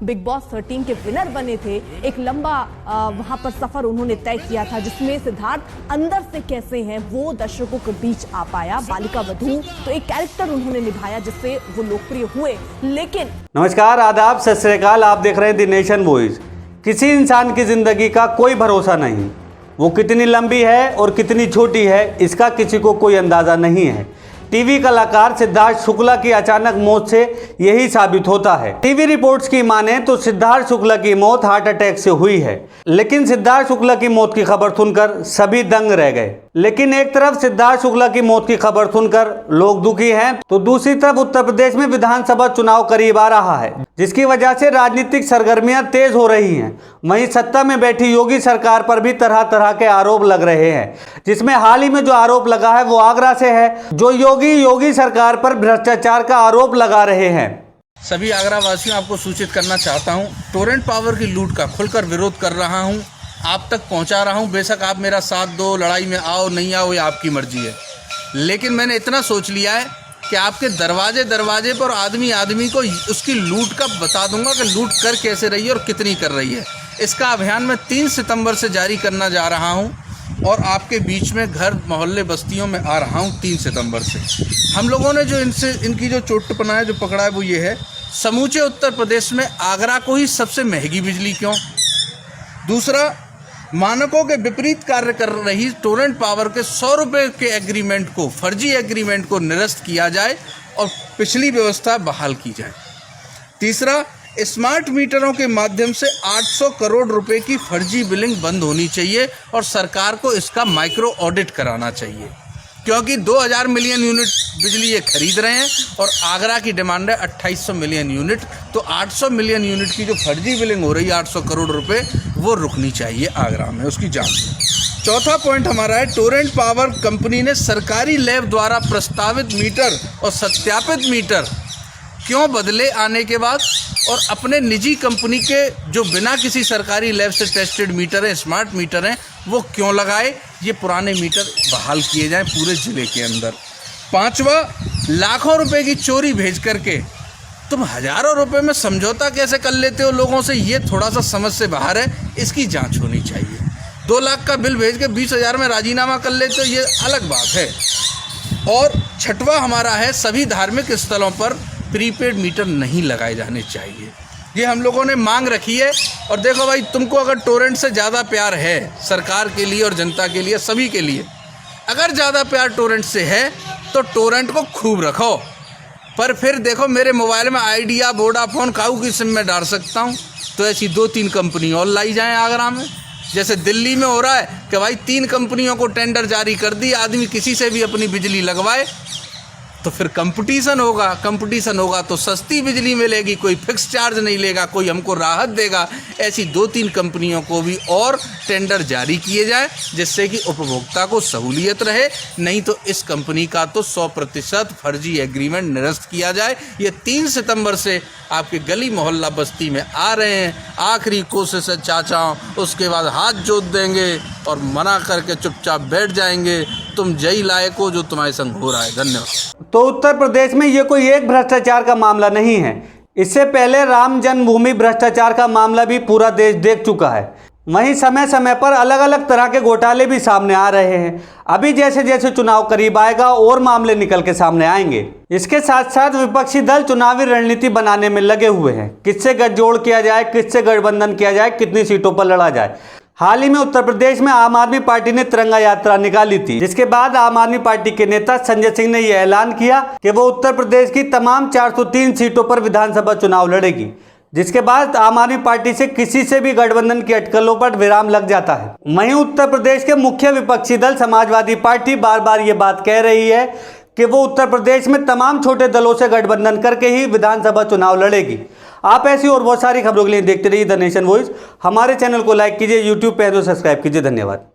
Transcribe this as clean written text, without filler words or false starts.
Big boss 13 के winner बने थे। एक लंबा वहां पर सफर उन्होंने तय किया था, जिसमें सिद्धार्थ अंदर से कैसे हैं वो दर्शकों के बीच आ पाया। बालिका वधू तो एक कैरेक्टर उन्होंने निभाया जिससे वो लोकप्रिय हुए। लेकिन नमस्कार, आदाब, सत श्री अकाल। आप देख रहे हैं द नेशन वॉइस। किसी इंसान की जिंदगी का कोई भरोसा नहीं, वो कितनी लंबी है और कितनी छोटी है इसका किसी को कोई अंदाजा नहीं है। टीवी कलाकार सिद्धार्थ शुक्ला की अचानक मौत से यही साबित होता है। टीवी रिपोर्ट्स की माने तो सिद्धार्थ शुक्ला की मौत हार्ट अटैक से हुई है, लेकिन सिद्धार्थ शुक्ला की मौत की खबर सुनकर सभी दंग रह गए। लेकिन एक तरफ सिद्धार्थ शुक्ला की मौत की खबर सुनकर लोग दुखी हैं, तो दूसरी तरफ उत्तर प्रदेश में विधानसभा चुनाव करीब आ रहा है, जिसकी वजह से राजनीतिक सरगर्मियां तेज हो रही हैं। वहीं सत्ता में बैठी योगी सरकार पर भी तरह तरह के आरोप लग रहे हैं, जिसमें हाल ही में जो आरोप लगा है वो आगरा से है, जो योगी सरकार पर भ्रष्टाचार का आरोप लगा रहे हैं। सभी आगरा वासियों आपको सूचित करना चाहता हूं, टोरेंट पावर की लूट का खुलकर विरोध कर रहा हूं, आप तक पहुंचा रहा हूं। बेशक आप मेरा साथ दो, लड़ाई में आओ नहीं आओ ये आपकी मर्जी है, लेकिन मैंने इतना सोच लिया है कि आपके दरवाजे पर आदमी को उसकी लूट का बता दूंगा कि लूट कर कैसे रही है और कितनी कर रही है। इसका अभियान मैं 3 सितंबर से जारी करना जा रहा हूं और आपके बीच में घर मोहल्ले बस्तियों में आ रहा हूं 3 सितंबर से। हम लोगों ने जो इनकी जो चोट है, जो पकड़ा है, वो ये है, समूचे उत्तर प्रदेश में आगरा को ही सबसे महंगी बिजली क्यों। दूसरा, मानकों के विपरीत कार्य कर रही टोरेंट पावर के 100 रुपये के एग्रीमेंट को, फर्जी एग्रीमेंट को निरस्त किया जाए और पिछली व्यवस्था बहाल की जाए। तीसरा, स्मार्ट मीटरों के माध्यम से 800 करोड़ रुपए की फर्जी बिलिंग बंद होनी चाहिए और सरकार को इसका माइक्रो ऑडिट कराना चाहिए, क्योंकि 2000 मिलियन यूनिट बिजली ये खरीद रहे हैं और आगरा की डिमांड है 2800 मिलियन यूनिट। तो 800 मिलियन यूनिट की जो फर्जी बिलिंग हो रही है 800 करोड़ रुपए, वो रुकनी चाहिए आगरा में, उसकी जांच। चौथा पॉइंट हमारा है, टोरेंट पावर कंपनी ने सरकारी लैब द्वारा प्रस्तावित मीटर और सत्यापित मीटर क्यों बदले आने के बाद, और अपने निजी कंपनी के जो बिना किसी सरकारी लैब से टेस्टेड मीटर हैं, स्मार्ट मीटर हैं, वो क्यों लगाए। ये पुराने मीटर बहाल किए जाएं पूरे ज़िले के अंदर। पांचवा, लाखों रुपए की चोरी भेज करके तुम हज़ारों रुपए में समझौता कैसे कर लेते हो लोगों से, ये थोड़ा सा समझ से बाहर है, इसकी जांच होनी चाहिए। 2 लाख का बिल भेज के 20,000 में राजीनामा कर लेते हो, ये अलग बात है। और छठवां हमारा है, सभी धार्मिक स्थलों पर प्रीपेड मीटर नहीं लगाए जाने चाहिए। ये हम लोगों ने मांग रखी है। और देखो भाई, तुमको अगर टोरेंट से ज़्यादा प्यार है सरकार के लिए और जनता के लिए, सभी के लिए, अगर ज़्यादा प्यार टोरेंट से है तो टोरेंट को खूब रखो। पर फिर देखो, मेरे मोबाइल में आइडिया, वोडाफोन, काऊ की सिम में डाल सकता हूँ, तो ऐसी 2-3 कंपनी और लाई जाएँ आगरा में। जैसे दिल्ली में हो रहा है कि भाई 3 कंपनियों को टेंडर जारी कर दी, आदमी किसी से भी अपनी बिजली लगवाए, तो फिर कंपटीशन होगा तो सस्ती बिजली मिलेगी, कोई फिक्स चार्ज नहीं लेगा, कोई हमको राहत देगा। ऐसी 2-3 कंपनियों को भी और टेंडर जारी किए जाए, जिससे कि उपभोक्ता को सहूलियत रहे। नहीं तो इस कंपनी का तो 100% फर्जी एग्रीमेंट निरस्त किया जाए। ये 3 सितंबर से आपके गली मोहल्ला बस्ती में आ रहे हैं। आखिरी कोशिश है चाचा, उसके बाद हाथ जोत देंगे और मना करके चुपचाप बैठ जाएंगे। तुम जय लायक हो जो तुम्हारे संग हो रहा है। धन्यवाद। तो उत्तर प्रदेश में ये कोई एक भ्रष्टाचार का मामला नहीं है। इससे पहले राम जन्मभूमि भ्रष्टाचार का मामला भी पूरा देश देख चुका है। वहीं समय समय पर अलग अलग तरह के घोटाले भी सामने आ रहे हैं। अभी जैसे जैसे चुनाव करीब आएगा और मामले निकल के सामने आएंगे। इसके साथ साथ विपक्षी दल चुनावी रणनीति बनाने में लगे हुए हैं, किससे गठजोड़ किया जाए, किससे गठबंधन किया जाए, कितनी सीटों पर लड़ा जाए। हाल ही में उत्तर प्रदेश में आम आदमी पार्टी ने तिरंगा यात्रा निकाली थी, जिसके बाद आम आदमी पार्टी के नेता संजय सिंह ने यह ऐलान किया कि वो उत्तर प्रदेश की तमाम 403 सीटों पर विधानसभा चुनाव लड़ेगी, जिसके बाद आम आदमी पार्टी से किसी से भी गठबंधन की अटकलों पर विराम लग जाता है। वहीं उत्तर प्रदेश के मुख्य विपक्षी दल समाजवादी पार्टी बार बार ये बात कह रही है कि वो उत्तर प्रदेश में तमाम छोटे दलों से गठबंधन करके ही विधानसभा चुनाव लड़ेगी। आप ऐसी और बहुत सारी खबरों के लिए देखते रहिए द नेशन वॉइस। हमारे चैनल को लाइक कीजिए, यूट्यूब पे तो सब्सक्राइब कीजिए। धन्यवाद।